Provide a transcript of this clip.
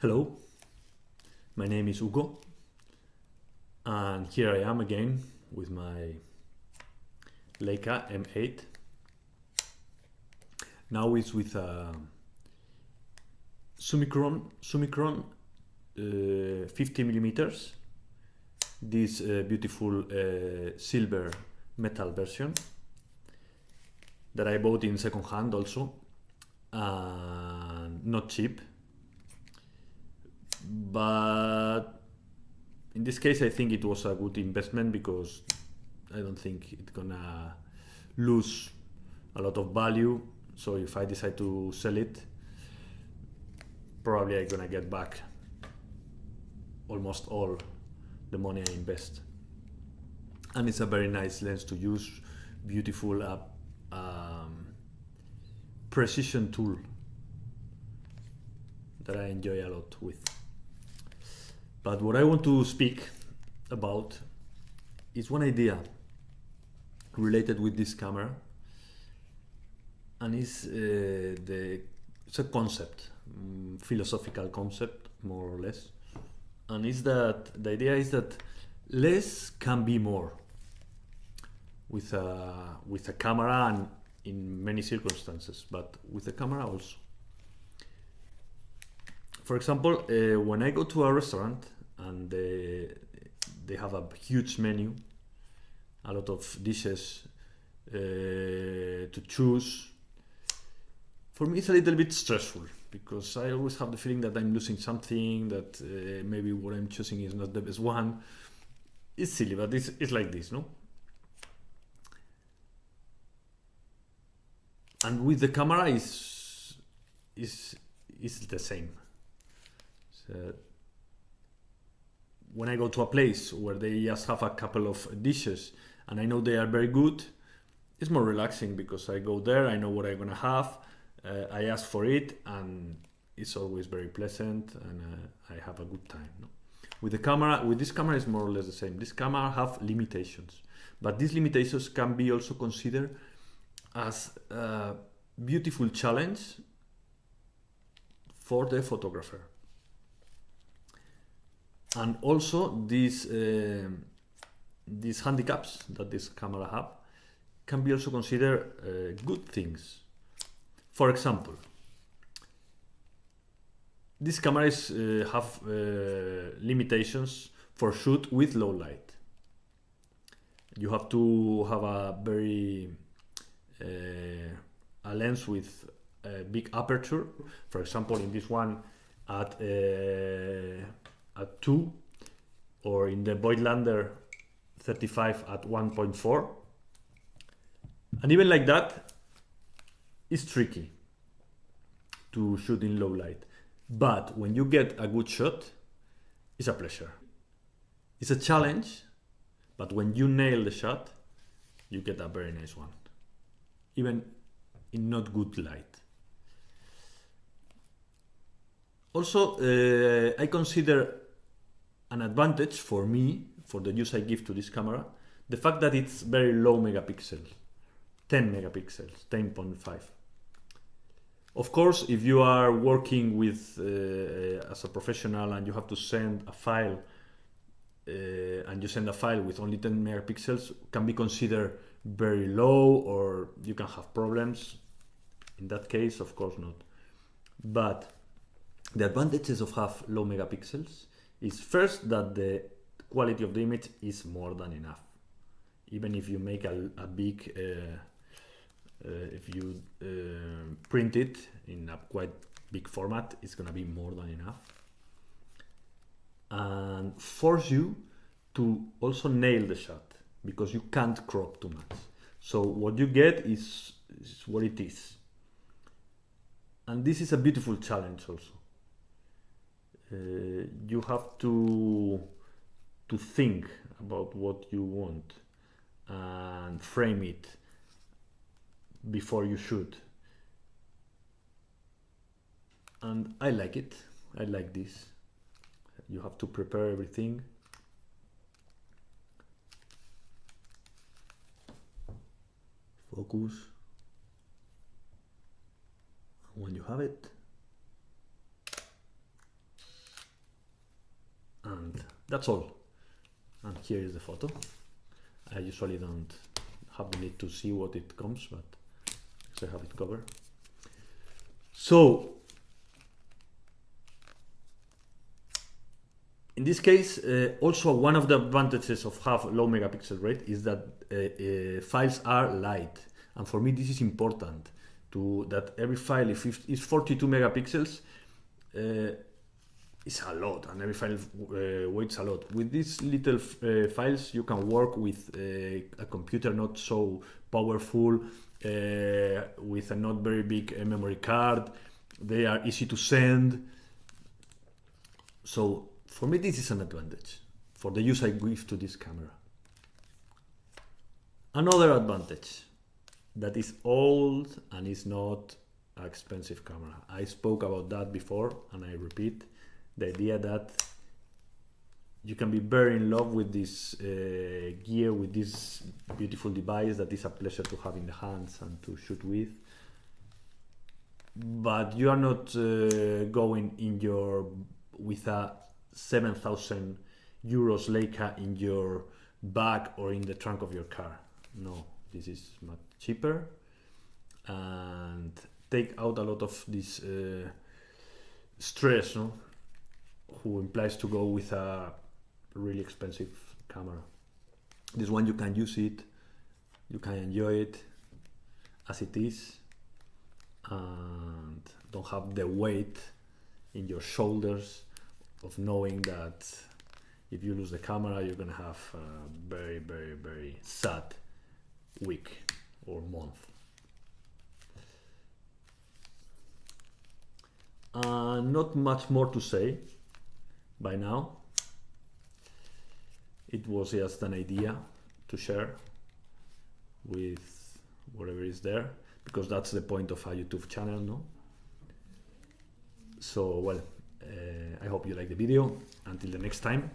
Hello, my name is Hugo, and here I am again with my Leica M8. Now it's with a Summicron 50 millimeters. This beautiful silver metal version that I bought in second hand also, not cheap. But in this case, I think it was a good investment because I don't think it's gonna lose a lot of value. So if I decide to sell it, probably I'm gonna get back almost all the money I invest. And it's a very nice lens to use, beautiful precision tool that I enjoy a lot with. But what I want to speak about is one idea related with this camera, and it's a concept, philosophical concept, more or less. And it's that the idea is that less can be more with a camera, and in many circumstances, but with the camera also. For example, when I go to a restaurant and they have a huge menu, a lot of dishes to choose, for me it's a little bit stressful because I always have the feeling that I'm losing something, that maybe what I'm choosing is not the best one. It's silly, but it's like this, no? And with the camera is the same. So when I go to a place where they just have a couple of dishes and I know they are very good, it's more relaxing because I go there, I know what I'm gonna have, I ask for it, and it's always very pleasant, and I have a good time. No? With this camera, it's more or less the same. This camera have limitations, but these limitations can be also considered as a beautiful challenge for the photographer. And also these handicaps that this camera have can be also considered good things. For example, these cameras have limitations for shoot with low light. You have to have a very a lens with a big aperture. For example, in this one at 2, or in the Voigtlander 35 at 1.4, and even like that, it's tricky to shoot in low light. But when you get a good shot, it's a pleasure. It's a challenge, but when you nail the shot, you get a very nice one, even in not good light. Also, I consider an advantage for me, for the use I give to this camera, the fact that it's very low megapixels, 10 megapixels, 10.5. Of course, if you are working with as a professional and you have to send a file, and you send a file with only 10 megapixels, can be considered very low, or you can have problems. In that case, of course not. But the advantages of have low megapixels is first that the quality of the image is more than enough. Even if you make a big if you print it in a quite big format, it's gonna be more than enough, and force you to also nail the shot because you can't crop too much. So what you get is what it is, and this is a beautiful challenge also. You have to think about what you want and frame it before you shoot, and I like it. I like this. You have to prepare everything. Focus. When you have it, That's all. And here is the photo. I usually don't have the need to see what it comes, but I have it covered. So in this case, also one of the advantages of have low megapixel rate is that files are light, and for me this is important, to that every file, if it's 42 megapixels, it's a lot, and every file weighs a lot. With these little files, you can work with a computer not so powerful, with a not very big memory card. They are easy to send. So for me, this is an advantage for the use I give to this camera. Another advantage, that is old and is not an expensive camera. I spoke about that before, and I repeat the idea that you can be very in love with this gear, with this beautiful device that is a pleasure to have in the hands and to shoot with. But you are not going in with a 7,000 euros Leica in your bag or in the trunk of your car. No, this is much cheaper and take out a lot of this stress, no? Who implies to go with a really expensive camera. This one, you can use it, you can enjoy it as it is, and don't have the weight in your shoulders of knowing that if you lose the camera, you're gonna have a very, very, very sad week or month. Not much more to say by now. It was just an idea to share with whatever is there, because that's the point of a YouTube channel, no? So, well, I hope you like the video. Until the next time.